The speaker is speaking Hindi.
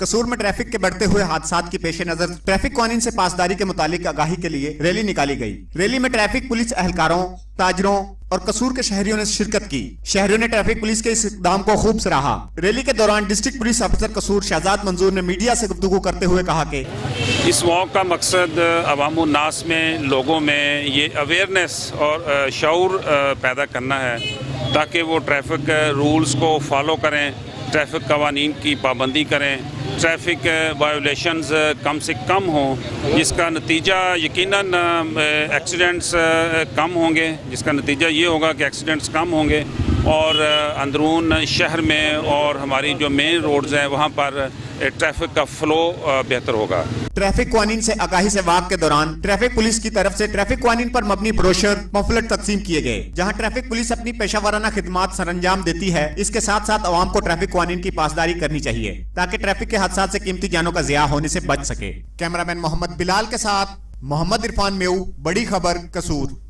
कसूर में ट्रैफिक के बढ़ते हुए हादसात की पेश नजर ट्रैफिक कानून से पासदारी के मुतालिक आगाही के लिए रैली निकाली गई। रैली में ट्रैफिक पुलिस एहलकारों, ताजरों और कसूर के शहरियों ने शिरकत की। शहरियों ने ट्रैफिक पुलिस के इस इक़दाम को खूब सराहा। रैली के दौरान डिस्ट्रिक्ट पुलिस अफसर कसूर शहजाद मंजूर ने मीडिया से गुफ्तगू करते हुए कहा कि इस वॉक का मकसद अवामुन नास में, लोगों में ये अवेयरनेस और शऊर पैदा करना है ताकि वो ट्रैफिक रूल्स को फॉलो करें, ट्रैफिक कवानीन की पाबंदी करें, ट्रैफिक वायोलेशंस कम से कम हों, जिसका नतीजा यकीनन एक्सीडेंट्स कम होंगे, जिसका नतीजा ये होगा कि एक्सीडेंट्स कम होंगे और अंदरून शहर में और हमारी जो मेन रोड्स हैं वहाँ पर ट्रैफिक का फ्लो बेहतर होगा। ट्रैफिक कानून से आगाही से वाक के दौरान ट्रैफिक पुलिस की तरफ से ट्रैफिक कानून पर मबनी ब्रोशर, पम्फलेट तकसीम किए गए, जहां ट्रैफिक पुलिस अपनी पेशावराना खिदमात सरअंजाम देती है। इसके साथ साथ अवाम को ट्रैफिक कानून की पासदारी करनी चाहिए ताकि ट्रैफिक के हादसात से कीमती जानों का ज़िया होने से बच सके। कैमरामैन मोहम्मद बिलाल के साथ मोहम्मद इरफान मेऊ, बड़ी खबर, कसूर।